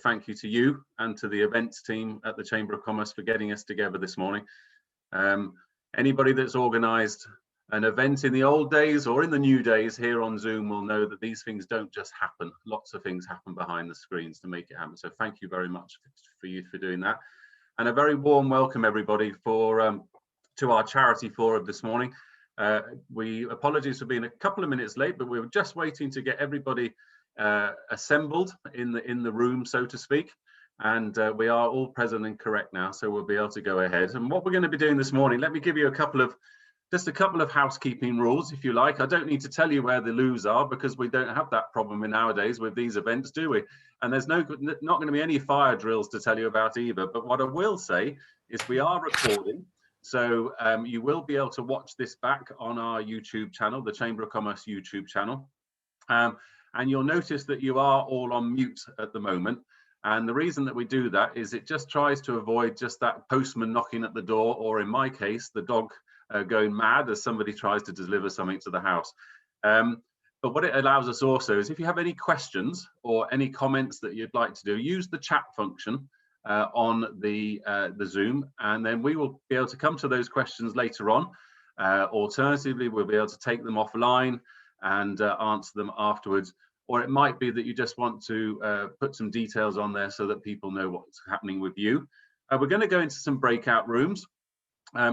thank you to you and to the events team at the Chamber of Commerce for getting us together this morning. Anybody that's organised an event in the old days or in the new days here on Zoom will know that these things don't just happen. Lots of things happen behind the screens to make it happen. So thank you very much for you for doing that. And a very warm welcome, everybody, to our charity forum this morning. We apologize for being a couple of minutes late, but we were just waiting to get everybody assembled in the room, so to speak. And we are all present and correct now, so we'll be able to go ahead. And what we're going to be doing this morning, let me give you just a couple of housekeeping rules, if you like. I don't need to tell you where the loos are because we don't have that problem nowadays with these events, do we? And there's not going to be any fire drills to tell you about either. But what I will say is we are recording. So you will be able to watch this back on our YouTube channel, the Chamber of Commerce YouTube channel. And you'll notice that you are all on mute at the moment. And the reason that we do that is it just tries to avoid just that postman knocking at the door, or in my case, the dog going mad as somebody tries to deliver something to the house. But what it allows us also is if you have any questions or any comments that you'd like to do, use the chat function on the Zoom, and then we will be able to come to those questions later on. Alternatively, we'll be able to take them offline and answer them afterwards. Or it might be that you just want to put some details on there so that people know what's happening with you. We're going to go into some breakout rooms.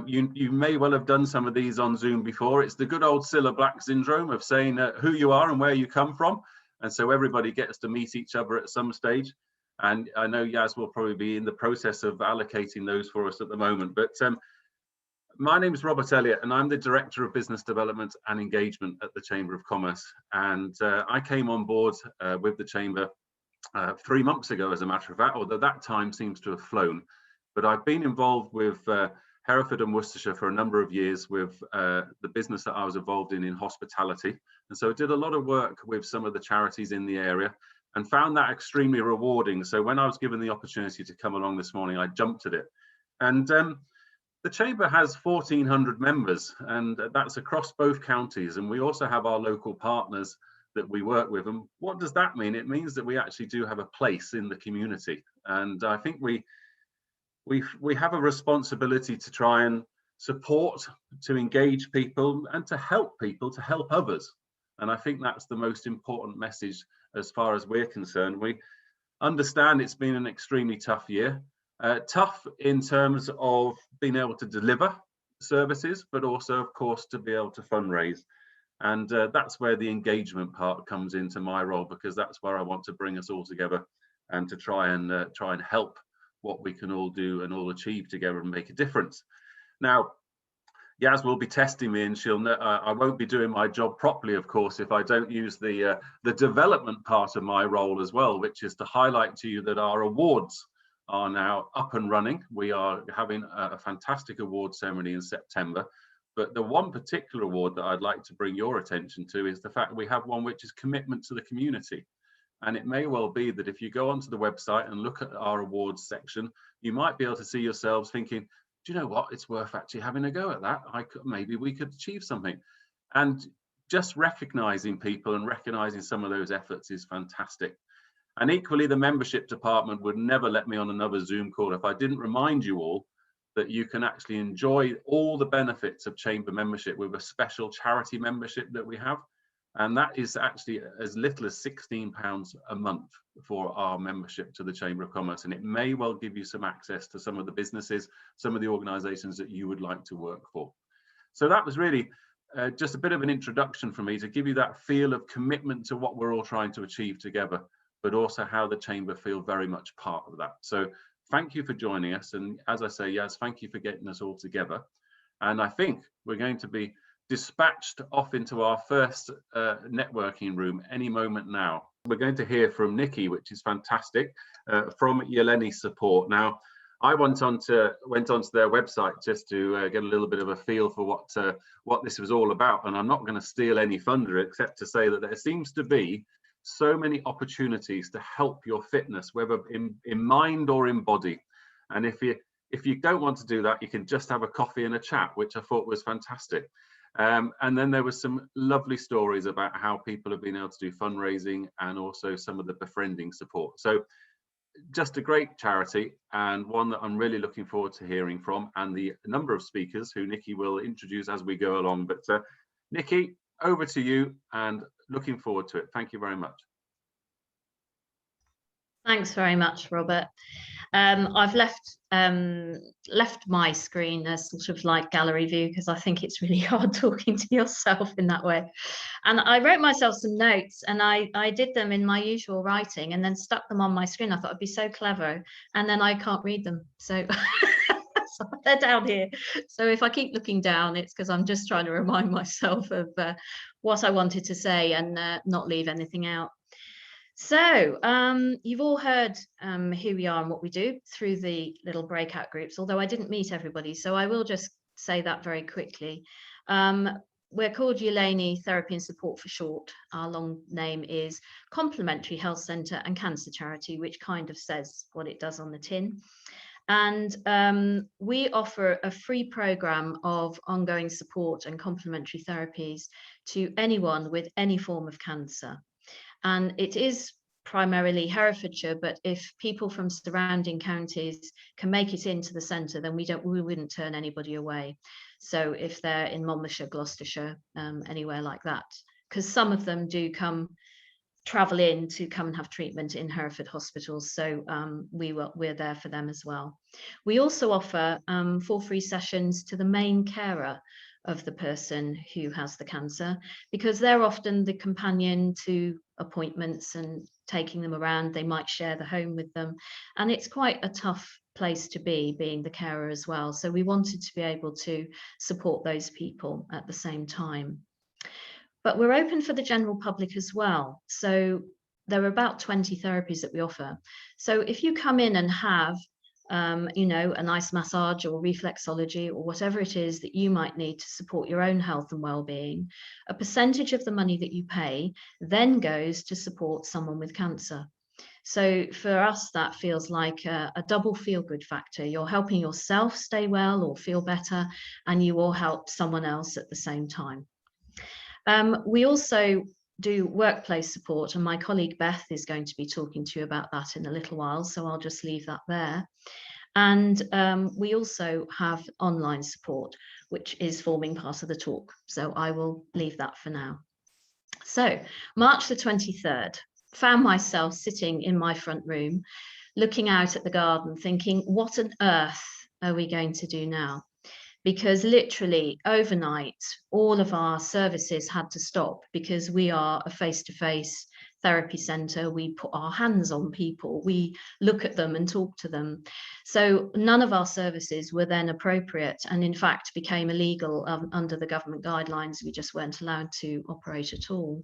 You may well have done some of these on Zoom before. It's the good old Cilla Black syndrome of saying who you are and where you come from. And so everybody gets to meet each other at some stage. And I know Yaz will probably be in the process of allocating those for us at the moment. But my name is Robert Elliott, and I'm the Director of Business Development and Engagement at the Chamber of Commerce. And I came on board with the Chamber 3 months ago, as a matter of fact, although that time seems to have flown. But I've been involved with Hereford and Worcestershire for a number of years with the business that I was involved in hospitality. And so I did a lot of work with some of the charities in the area and found that extremely rewarding. So when I was given the opportunity to come along this morning, I jumped at it. And the Chamber has 1,400 members, and that's across both counties. And we also have our local partners that we work with. And what does that mean? It means that we actually do have a place in the community. And I think we have a responsibility to try and support, to engage people, and to help people, to help others. And I think that's the most important message as far as we're concerned. We understand it's been an extremely tough year. Tough in terms of being able to deliver services, but also, of course, to be able to fundraise. And that's where the engagement part comes into my role, because that's where I want to bring us all together and to try and help what we can all do and all achieve together and make a difference. Now, Yaz will be testing me, and she'll know I won't be doing my job properly, of course, if I don't use the development part of my role as well, which is to highlight to you that our awards are now up and running. We are having a fantastic award ceremony in September, but the one particular award that I'd like to bring your attention to is the fact that we have one which is commitment to the community. And it may well be that if you go onto the website and look at our awards section, you might be able to see yourselves thinking, do you know what, it's worth actually having a go at that. Maybe we could achieve something. And just recognizing people and recognizing some of those efforts is fantastic. And equally, the membership department would never let me on another Zoom call if I didn't remind you all that you can actually enjoy all the benefits of Chamber membership with a special charity membership that we have. And that is actually as little as £16 a month for our membership to the Chamber of Commerce. And it may well give you some access to some of the businesses, some of the organisations that you would like to work for. So that was really just a bit of an introduction for me to give you that feel of commitment to what we're all trying to achieve together, but also how the Chamber feel very much part of that. So thank you for joining us. And as I say, Yaz, thank you for getting us all together. And I think we're going to be dispatched off into our first networking room any moment now. We're going to hear from Nicky, which is fantastic, from Yeleni Support. Now, I went onto their website just to get a little bit of a feel for what this was all about. And I'm not going to steal any thunder, except to say that there seems to be so many opportunities to help your fitness, whether in mind or in body. And if you don't want to do that, you can just have a coffee and a chat, which I thought was fantastic. And then there was some lovely stories about how people have been able to do fundraising and also some of the befriending support. So just a great charity, and one that I'm really looking forward to hearing from, and the number of speakers who Nicky will introduce as we go along. But Nicky, over to you, and looking forward to it. Thank you very much. Thanks very much, Robert. I've left my screen as sort of like gallery view because I think it's really hard talking to yourself in that way. And I wrote myself some notes, and I did them in my usual writing and then stuck them on my screen. I thought it'd be so clever, and then I can't read them. So, so they're down here. So if I keep looking down, it's because I'm just trying to remind myself of what I wanted to say and not leave anything out. So you've all heard who we are and what we do through the little breakout groups, although I didn't meet everybody, so I will just say that very quickly. We're called Yeleni Therapy and Support for short. Our long name is Complementary Health Centre and Cancer Charity, which kind of says what it does on the tin. And we offer a free programme of ongoing support and complementary therapies to anyone with any form of cancer. And it is primarily Herefordshire, but if people from surrounding counties can make it into the centre, then we wouldn't turn anybody away. So if they're in Monmouthshire, Gloucestershire, anywhere like that, because some of them do travel in to come and have treatment in Hereford hospitals, so we're there for them as well. We also offer 4 free sessions to the main carer of the person who has the cancer, because they're often the companion to appointments and taking them around. They might share the home with them, and it's quite a tough place to be, being the carer as well. So we wanted to be able to support those people at the same time. But we're open for the general public as well. So there are about 20 therapies that we offer. So if you come in and have you know, a nice massage or reflexology or whatever it is that you might need to support your own health and well-being, a percentage of the money that you pay then goes to support someone with cancer. So for us, that feels like a double feel-good factor. You're helping yourself stay well or feel better, and you will help someone else at the same time. We also do workplace support, and my colleague Beth is going to be talking to you about that in a little while, so I'll just leave that there. And we also have online support, which is forming part of the talk, so I will leave that for now. So March the 23rd, found myself sitting in my front room looking out at the garden thinking, what on earth are we going to do now? Because literally overnight, all of our services had to stop because we are a face-to-face therapy centre. We put our hands on people, we look at them and talk to them. So none of our services were then appropriate, and in fact became illegal under the government guidelines. We just weren't allowed to operate at all.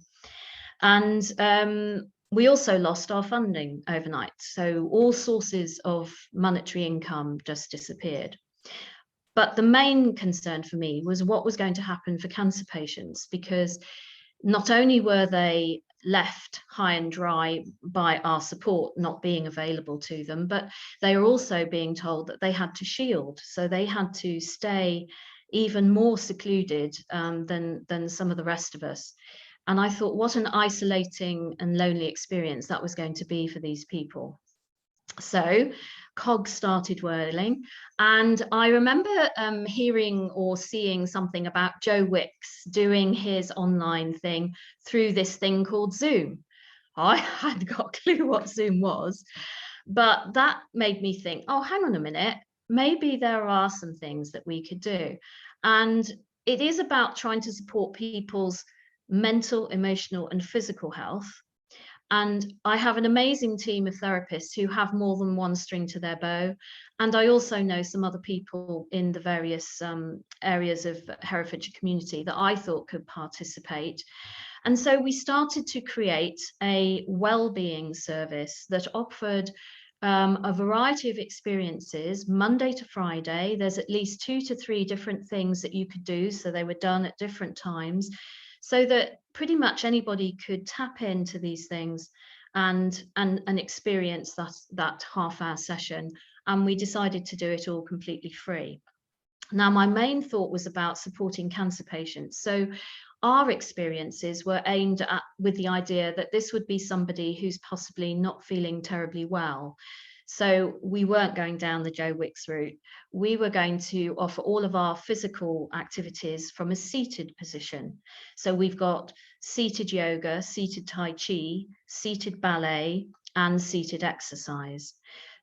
And we also lost our funding overnight. So all sources of monetary income just disappeared. But the main concern for me was what was going to happen for cancer patients, because not only were they left high and dry by our support not being available to them, but they were also being told that they had to shield. So they had to stay even more secluded than some of the rest of us. And I thought, what an isolating and lonely experience that was going to be for these people. So cogs started whirling, and I remember hearing or seeing something about Joe Wicks doing his online thing through this thing called Zoom. I hadn't got a clue what Zoom was, but that made me think, oh, hang on a minute, maybe there are some things that we could do. And it is about trying to support people's mental, emotional, and physical health. And I have an amazing team of therapists who have more than one string to their bow. And I also know some other people in the various areas of Herefordshire community that I thought could participate. And so we started to create a well-being service that offered a variety of experiences, Monday to Friday. There's at least 2 to 3 different things that you could do. So they were done at different times, so that pretty much anybody could tap into these things and experience that half-hour session. And we decided to do it all completely free. Now, my main thought was about supporting cancer patients. So our experiences were aimed at with the idea that this would be somebody who's possibly not feeling terribly well. So we weren't going down the Joe Wicks route. We were going to offer all of our physical activities from a seated position. So we've got seated yoga, seated Tai Chi, seated ballet, and seated exercise.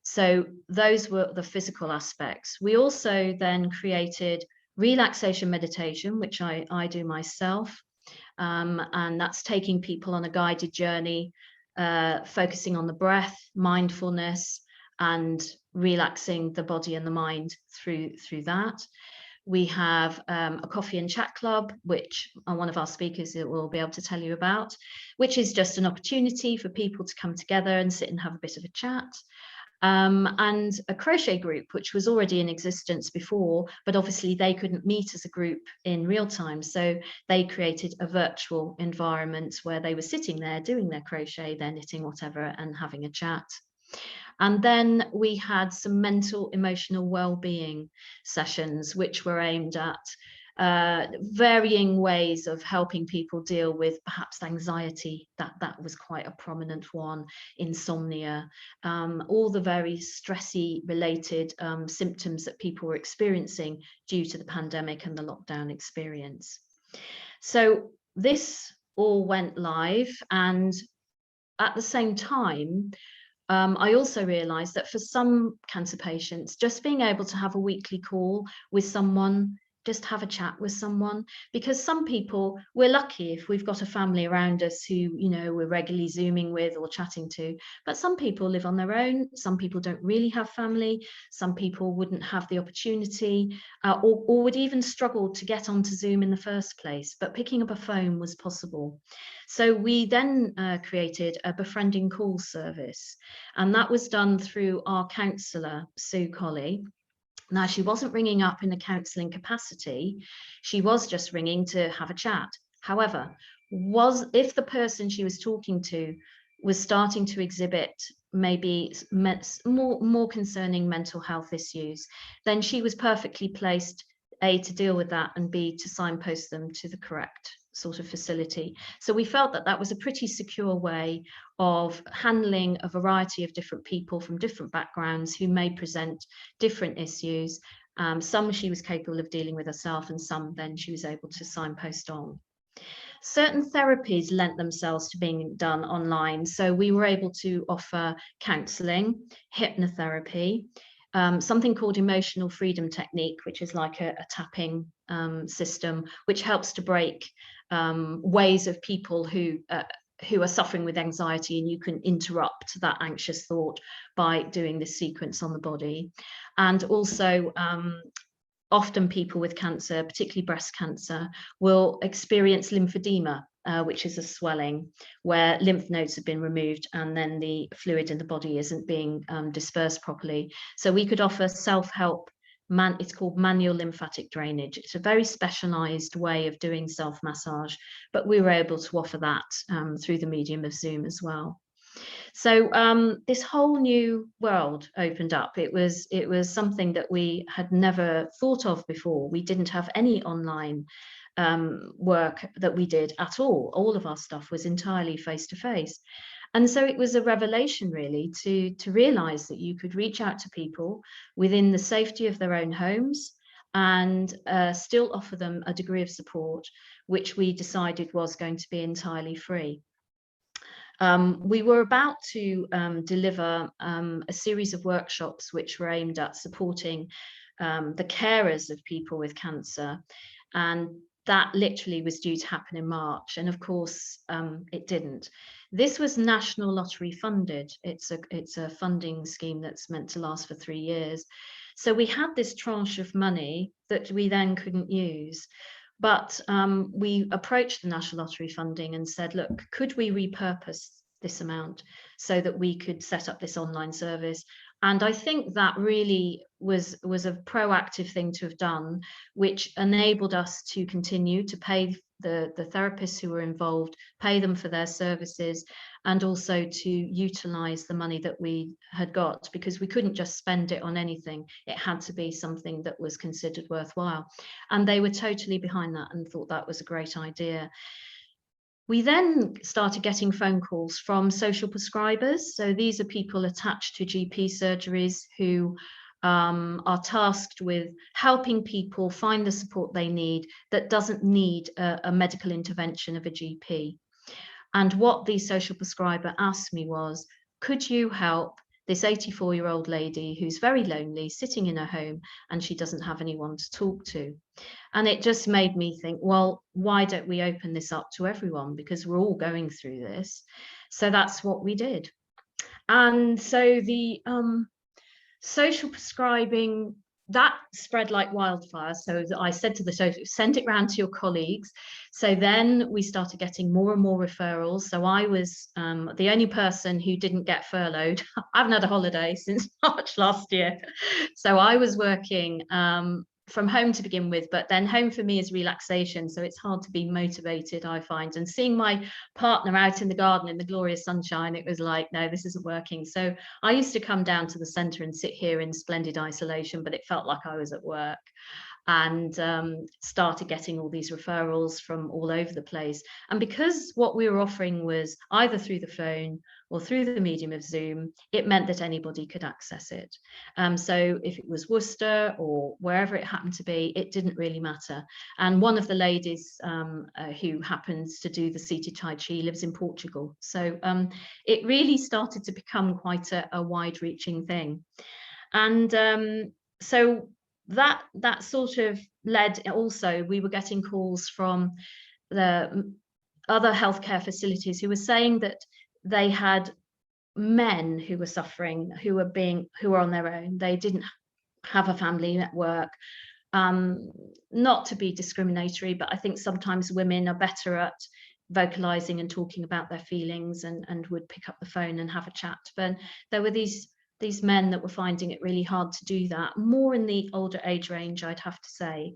So those were the physical aspects. We also then created relaxation meditation, which I do myself. And that's taking people on a guided journey, focusing on the breath, mindfulness, and relaxing the body and the mind through that. We have a coffee and chat club, which one of our speakers will be able to tell you about, which is just an opportunity for people to come together and sit and have a bit of a chat. And a crochet group, which was already in existence before, but obviously they couldn't meet as a group in real time. So they created a virtual environment where they were sitting there doing their crochet, their knitting, whatever, and having a chat. And then we had some mental, emotional well-being sessions, which were aimed at varying ways of helping people deal with perhaps anxiety. That was quite a prominent one, insomnia, all the very stressy related symptoms that people were experiencing due to the pandemic and the lockdown experience. So this all went live, and at the same time, I also realised that for some cancer patients, just being able to have a weekly call with someone, just have a chat with someone, because some people, we're lucky if we've got a family around us who, you know, we're regularly Zooming with or chatting to, but some people live on their own, some people don't really have family, some people wouldn't have the opportunity or would even struggle to get onto Zoom in the first place, but picking up a phone was possible. So we then created a befriending call service, and that was done through our counsellor, Sue Colley. Now, she wasn't ringing up in a counselling capacity, she was just ringing to have a chat. However, if the person she was talking to was starting to exhibit maybe more concerning mental health issues, then she was perfectly placed, A, to deal with that, and B, to signpost them to the correct sort of facility. So we felt that that was a pretty secure way of handling a variety of different people from different backgrounds who may present different issues. Some she was capable of dealing with herself, and some then she was able to signpost on. Certain therapies lent themselves to being done online, so we were able to offer counselling, hypnotherapy, something called emotional freedom technique, which is like a tapping system, which helps to break ways of people who are suffering with anxiety, and you can interrupt that anxious thought by doing this sequence on the body. And also often people with cancer, particularly breast cancer, will experience lymphedema, which is a swelling where lymph nodes have been removed and then the fluid in the body isn't being dispersed properly. So we could offer self-help, it's called manual lymphatic drainage. It's a very specialized way of doing self-massage, but we were able to offer that through the medium of Zoom as well. So this whole new world opened up. It was something that we had never thought of before. We didn't have any online work that we did at all. All of our stuff was entirely face-to-face. And so it was a revelation, really, to realize that you could reach out to people within the safety of their own homes and still offer them a degree of support, which we decided was going to be entirely free. We were about to deliver a series of workshops which were aimed at supporting the carers of people with cancer, and that literally was due to happen in March, and of course it didn't. This was National Lottery funded. It's a funding scheme that's meant to last for 3 years. So we had this tranche of money that we then couldn't use. But we approached the National Lottery funding and said, look, could we repurpose this amount so that we could set up this online service? And I think that really was a proactive thing to have done, which enabled us to continue to pay the therapists who were involved, pay them for their services, and also to utilise the money that we had got, because we couldn't just spend it on anything. It had to be something that was considered worthwhile. And they were totally behind that and thought that was a great idea. We then started getting phone calls from social prescribers. So these are people attached to GP surgeries who are tasked with helping people find the support they need that doesn't need a medical intervention of a GP. And what the social prescriber asked me was, could you help this 84-year-old lady who's very lonely, sitting in her home, and she doesn't have anyone to talk to? And it just made me think, well, why don't we open this up to everyone? Because we're all going through this. So that's what we did. And so the social prescribing, that spread like wildfire. So I said to the social, send it round to your colleagues. So then we started getting more and more referrals. So I was the only person who didn't get furloughed. I haven't had a holiday since March last year. So I was working from home to begin with, but then home for me is relaxation, so it's hard to be motivated, I find. And seeing my partner out in the garden in the glorious sunshine, it was like, no, this isn't working. So I used to come down to the centre and sit here in splendid isolation, but it felt like I was at work. And started getting all these referrals from all over the place. And because what we were offering was either through the phone or through the medium of Zoom, it meant that anybody could access it. So if it was Worcester or wherever it happened to be, it didn't really matter. And one of the ladies who happens to do the seated Tai Chi lives in Portugal. So it really started to become quite a wide-reaching thing. And so that sort of led, also we were getting calls from the other healthcare facilities who were saying that they had men who were suffering, who were on their own. They didn't have a family network. Not to be discriminatory, but I think sometimes women are better at vocalizing and talking about their feelings and would pick up the phone and have a chat. But there were these men that were finding it really hard to do that, more in the older age range, I'd have to say.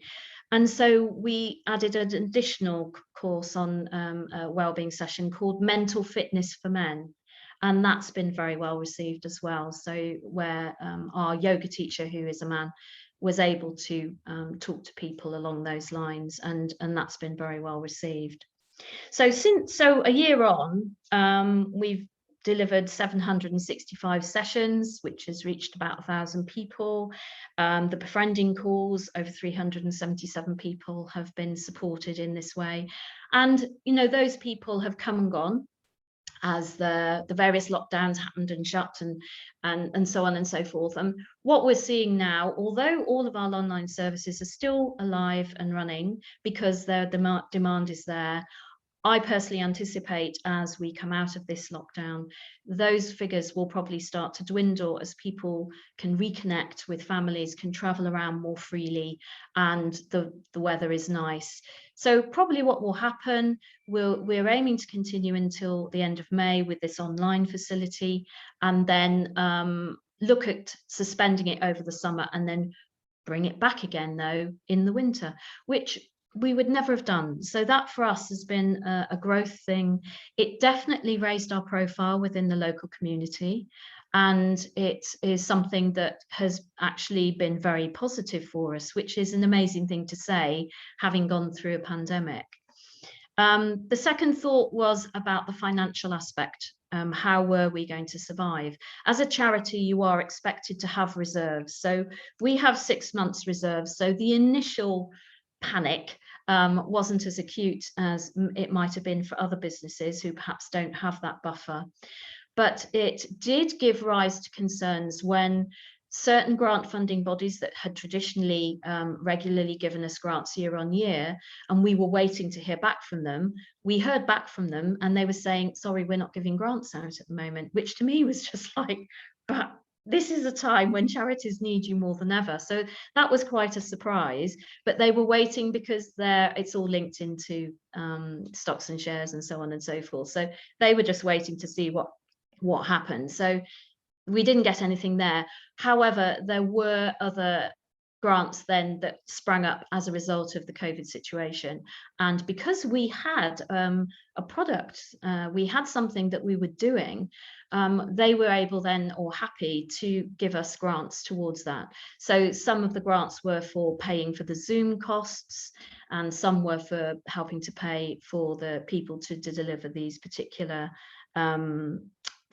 And so we added an additional course on a wellbeing session called Mental Fitness for Men. And that's been very well received as well. So where our yoga teacher, who is a man, was able to talk to people along those lines, and that's been very well received. So a year on, we've delivered 765 sessions, which has reached about 1,000 people. The befriending calls, over 377 people have been supported in this way. And, you know, those people have come and gone as the various lockdowns happened and shut and so on and so forth. And what we're seeing now, although all of our online services are still alive and running because their demand is there, I personally anticipate as we come out of this lockdown, those figures will probably start to dwindle as people can reconnect with families, can travel around more freely, and the weather is nice. So probably what will happen, we're aiming to continue until the end of May with this online facility, and then look at suspending it over the summer and then bring it back again though in the winter, which we would never have done. So that for us has been a growth thing. It definitely raised our profile within the local community, and it is something that has actually been very positive for us, which is an amazing thing to say, having gone through a pandemic. The second thought was about the financial aspect. How were we going to survive? As a charity, you are expected to have reserves. So we have 6 months reserves. So the initial panic wasn't as acute as it might have been for other businesses who perhaps don't have that buffer. But it did give rise to concerns when certain grant funding bodies that had traditionally regularly given us grants year on year, and we were waiting to hear back from them, we heard back from them and they were saying, sorry, we're not giving grants out at the moment, which to me was just like, but this is a time when charities need you more than ever. So that was quite a surprise, but they were waiting because it's all linked into stocks and shares and so on and so forth. So they were just waiting to see what happened. So we didn't get anything there. However, there were other grants then that sprang up as a result of the COVID situation. And because we had a product, we had something that we were doing, they were able then, or happy, to give us grants towards that. So some of the grants were for paying for the Zoom costs, and some were for helping to pay for the people to deliver these particular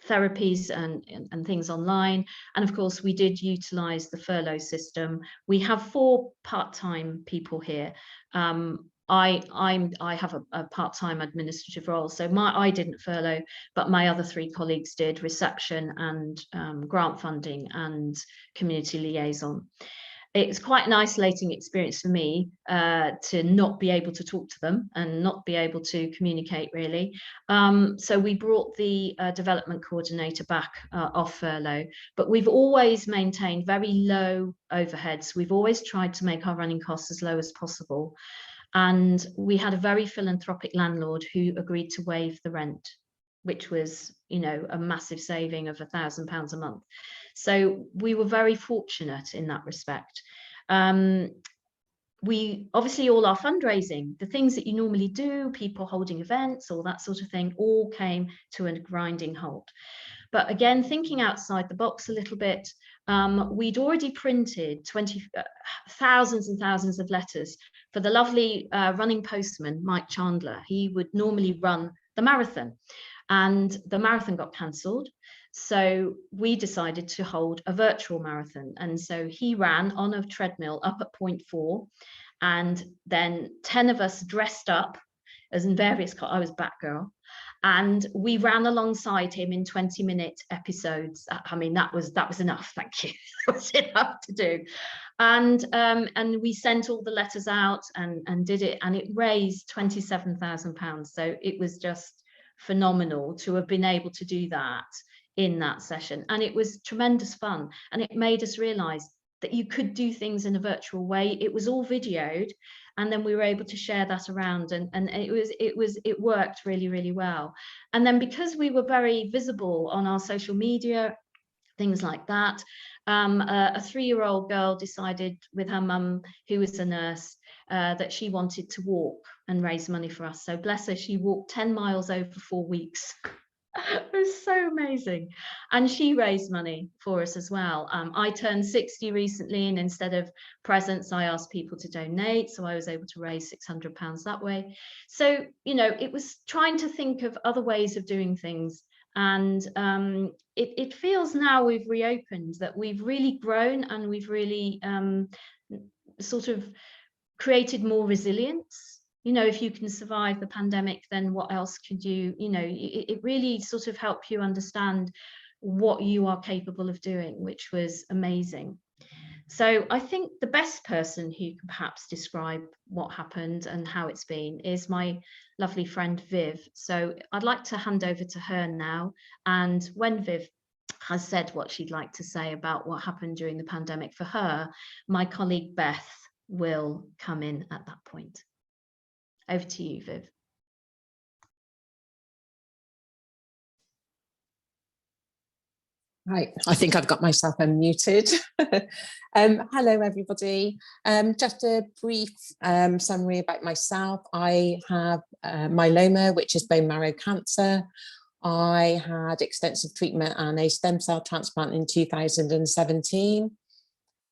therapies and things online. And of course, we did utilize the furlough system. We have 4 part-time people here. I have a part-time administrative role, so I didn't furlough, but my other 3 colleagues did reception and grant funding and community liaison. It's quite an isolating experience for me to not be able to talk to them and not be able to communicate really. So we brought the development coordinator back off furlough, but we've always maintained very low overheads. We've always tried to make our running costs as low as possible. And we had a very philanthropic landlord who agreed to waive the rent, which was, you know, a massive saving of £1,000 a month. So we were very fortunate in that respect. We obviously, all our fundraising, the things that you normally do, people holding events, all that sort of thing, all came to a grinding halt. But again, thinking outside the box a little bit, we'd already printed thousands and thousands of letters for the lovely running postman, Mike Chandler. He would normally run the marathon, and the marathon got cancelled. So we decided to hold a virtual marathon. And so he ran on a treadmill up at point 4. And then 10 of us dressed up as in various, I was Batgirl. And we ran alongside him in 20-minute episodes. I mean, that was enough. Thank you. That was enough to do. And we sent all the letters out and did it. And it raised £27,000. So it was just phenomenal to have been able to do that in that session. And it was tremendous fun. And it made us realize that you could do things in a virtual way. It was all videoed, and then we were able to share that around, and it worked really, really well. And then because we were very visible on our social media, things like that, a 3-year-old girl decided with her mum, who was a nurse, that she wanted to walk and raise money for us. So bless her, she walked 10 miles over 4 weeks. It was so amazing. And she raised money for us as well. I turned 60 recently, and instead of presents, I asked people to donate. So I was able to raise £600 that way. So, you know, it was trying to think of other ways of doing things. And it feels now we've reopened that we've really grown, and we've really sort of created more resilience. You know, if you can survive the pandemic, then what else could you, you know, it really sort of helped you understand what you are capable of doing, which was amazing. So I think the best person who can perhaps describe what happened and how it's been is my lovely friend Viv. So I'd like to hand over to her now. And when Viv has said what she'd like to say about what happened during the pandemic for her, my colleague Beth will come in at that point. Over to you, Viv. Right, I think I've got myself unmuted. Hello, everybody. Just a brief summary about myself. I have myeloma, which is bone marrow cancer. I had extensive treatment and a stem cell transplant in 2017.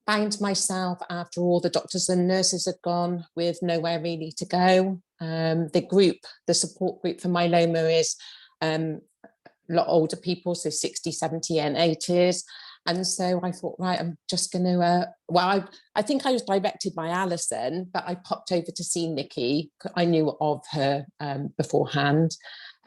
Found myself, after all the doctors and nurses had gone, with nowhere really to go. The support group for myeloma is a lot older people, so 60, 70 and 80s. And so I thought, right, I'm just going to, I think I was directed by Alison, but I popped over to see Nicky. I knew of her beforehand,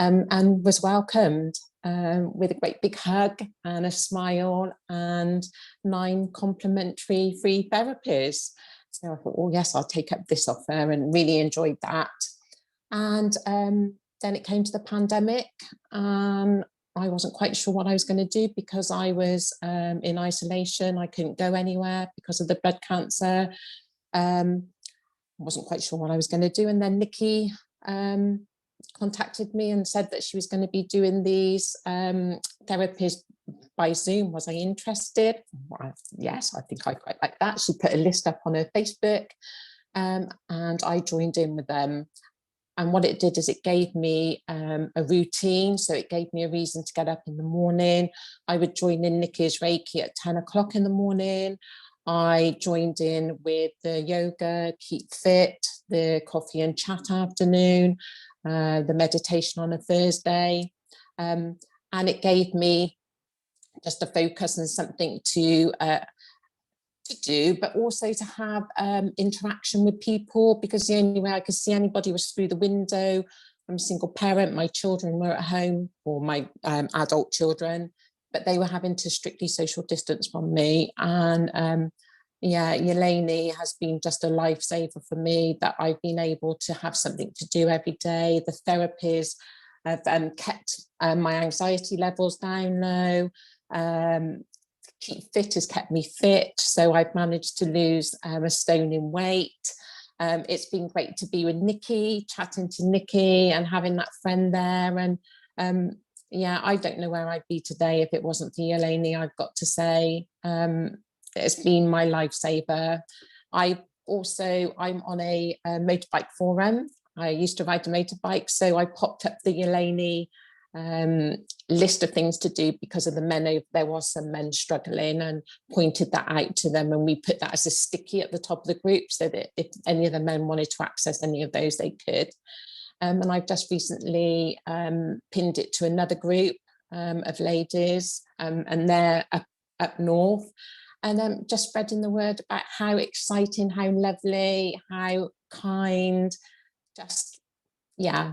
and was welcomed with a great big hug and a smile and 9 complimentary free therapies. So I thought, oh yes, I'll take up this offer, and really enjoyed that. And then it came to the pandemic, and I wasn't quite sure what I was going to do because I was in isolation. I couldn't go anywhere because of the blood cancer. I wasn't quite sure what I was going to do. And then Nicky contacted me and said that she was going to be doing these therapies by Zoom. Was I interested? Well, yes, I think I quite like that. She put a list up on her Facebook, and I joined in with them. And what it did is it gave me a routine. So it gave me a reason to get up in the morning. I would join in Nicky's Reiki at 10 o'clock in the morning. I joined in with the yoga, keep fit, the coffee and chat afternoon, the meditation on a Thursday. And it gave me just a focus and something to do, but also to have interaction with people, because the only way I could see anybody was through the window. I'm a single parent, my children were at home, or my adult children, but they were having to strictly social distance from me. And yeah, Yeleni has been just a lifesaver for me, that I've been able to have something to do every day. The therapies have kept my anxiety levels down low. Keep fit has kept me fit, so I've managed to lose a stone in weight. It's been great to be with Nicky, chatting to Nicky and having that friend there. And yeah, I don't know where I'd be today if it wasn't for Yeleni, I've got to say. It's been my lifesaver. I'm on a motorbike forum. I used to ride a motorbike, so I popped up the Yeleni list of things to do because of the men. There was some men struggling, and pointed that out to them, and we put that as a sticky at the top of the group so that if any of the men wanted to access any of those, they could. And I've just recently pinned it to another group of ladies, and they're up north, and just spreading the word about how exciting, how lovely, how kind, just yeah,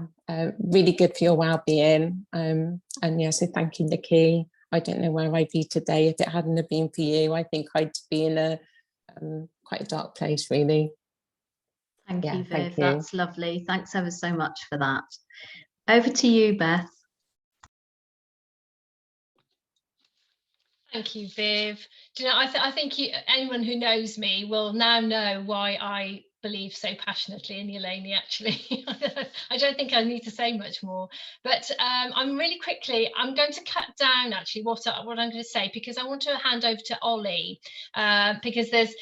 really good for your well-being. And yeah, so thank you, Nicky. I don't know where I'd be today if it hadn't have been for you. I think I'd be in a quite a dark place, really. Thank you, Viv. Thank you. That's lovely. Thanks ever so much for that. Over to you, Beth. Thank you, Viv. Do you know, I think anyone who knows me will now know why I believe so passionately in Yeleni, actually. I don't think I need to say much more, but I'm going to cut down actually what I'm going to say, because I want to hand over to Ollie, because there's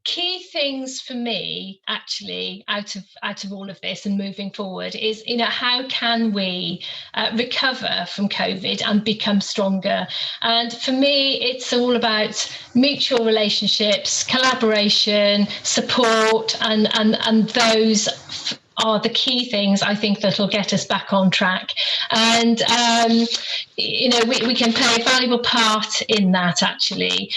key things for me actually out of all of this and moving forward is, you know, how can we recover from COVID and become stronger? And for me, it's all about mutual relationships, collaboration, support, and those are the key things I think that will get us back on track. And you know, we can play a valuable part in that actually,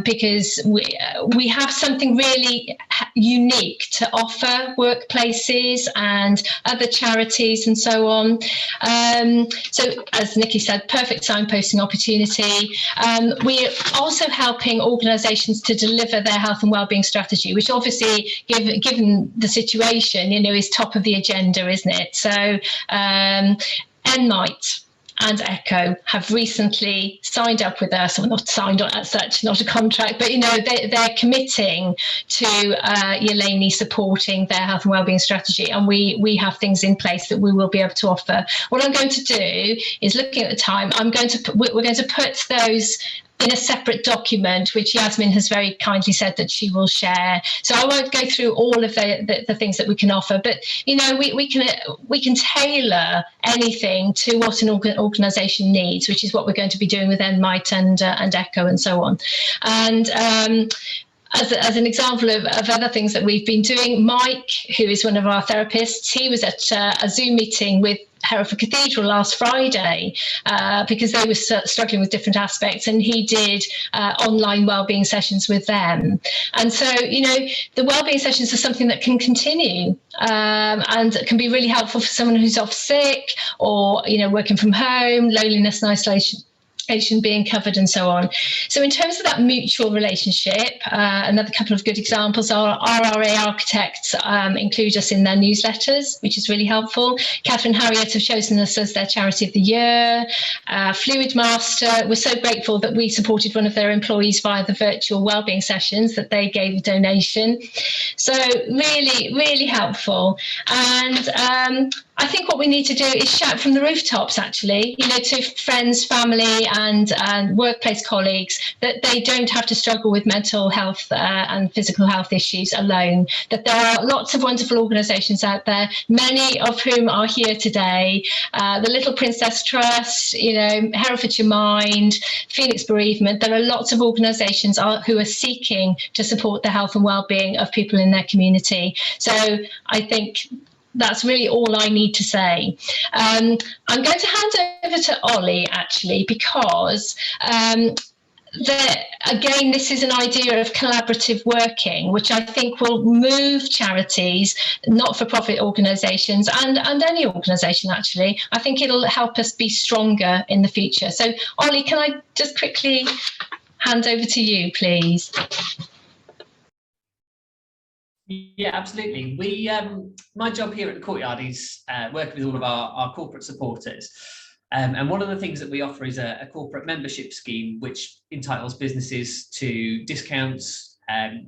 because we have something really unique to offer workplaces and other charities and so on. So as Nicky said, perfect signposting opportunity. We're also helping organisations to deliver their health and wellbeing strategy, which obviously, given the situation, you know, is top of the agenda, isn't it? So Enlight and Echo have recently signed up with us, or not signed on as such, not a contract, but you know, they're committing to Yeleni supporting their health and wellbeing strategy, and we have things in place that we will be able to offer. What I'm going to do is, looking at the time, we're going to put those in a separate document, which Yasmin has very kindly said that she will share. So I won't go through all of the things that we can offer, but you know, we can tailor anything to what an organisation needs, which is what we're going to be doing with Enlight and Echo and so on. And as an example of other things that we've been doing, Mike, who is one of our therapists, he was at a Zoom meeting with Hereford Cathedral last Friday because they were struggling with different aspects, and he did online wellbeing sessions with them. And so, you know, the wellbeing sessions are something that can continue and can be really helpful for someone who's off sick or, you know, working from home, loneliness and isolation. being covered and so on. So in terms of that mutual relationship, another couple of good examples are RRA Architects include us in their newsletters, which is really helpful. Catherine Harriet have chosen us as their Charity of the Year. Fluid Master, we're so grateful that we supported one of their employees via the virtual wellbeing sessions that they gave a donation. So really, really helpful. And I think what we need to do is shout from the rooftops, actually, you know, to friends, family and workplace colleagues, that they don't have to struggle with mental health and physical health issues alone, that there are lots of wonderful organisations out there, many of whom are here today. The Little Princess Trust, you know, Herefordshire Mind, Phoenix Bereavement. There are lots of organisations who are seeking to support the health and well-being of people in their community. So I think that's really all I need to say. I'm going to hand over to Ollie, actually, because again, this is an idea of collaborative working, which I think will move charities, not-for-profit organisations, and any organisation, actually. I think it'll help us be stronger in the future. So, Ollie, can I just quickly hand over to you, please? Yeah, absolutely. My job here at the Courtyard is working with all of our corporate supporters. And one of the things that we offer is a corporate membership scheme, which entitles businesses to discounts,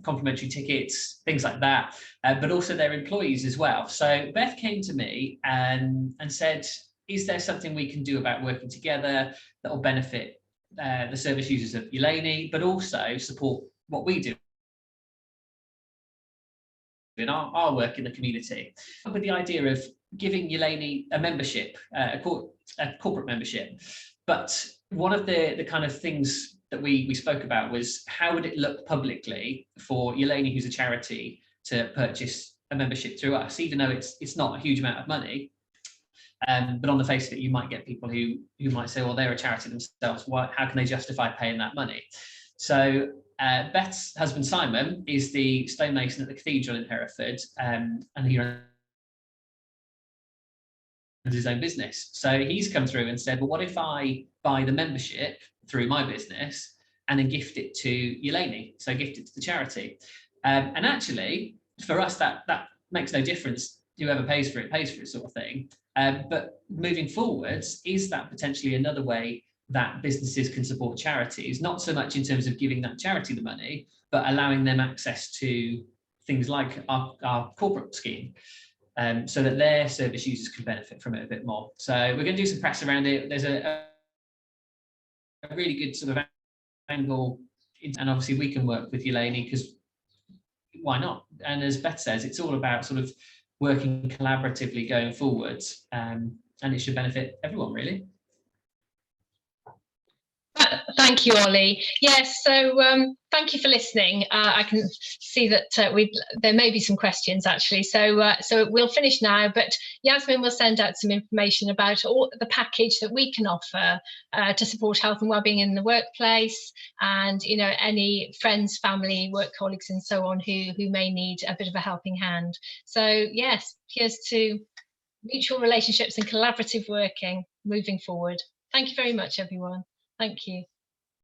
complimentary tickets, things like that, but also their employees as well. So Beth came to me and said, is there something we can do about working together that will benefit the service users of Yeleni, but also support what we do in our work in the community, with the idea of giving Yeleni a membership, a corporate membership. But one of the kind of things that we spoke about was, how would it look publicly for Yeleni, who's a charity, to purchase a membership through us, even though it's not a huge amount of money. But on the face of it, you might get people who might say, well, they're a charity themselves. How can they justify paying that money? So Beth's husband, Simon, is the stonemason at the cathedral in Hereford, and he runs his own business. So he's come through and said, well, what if I buy the membership through my business and then gift it to Yeleni? So gift it to the charity. And actually, for us, that makes no difference. Whoever pays for it sort of thing. But moving forwards, is that potentially another way that businesses can support charities, not so much in terms of giving that charity the money, but allowing them access to things like our corporate scheme, so that their service users can benefit from it a bit more. So we're going to do some press around it. There's a really good sort of angle, and obviously we can work with Yeleni, because why not? And as Beth says, it's all about sort of working collaboratively going forwards, and it should benefit everyone, really. Thank you, Ollie. Yes, so thank you for listening. I can see that there may be some questions, actually. So we'll finish now, but Yasmin will send out some information about all the package that we can offer to support health and wellbeing in the workplace, and any friends, family, work colleagues, and so on who may need a bit of a helping hand. So yes, here's to mutual relationships and collaborative working moving forward. Thank you very much, everyone. Thank you.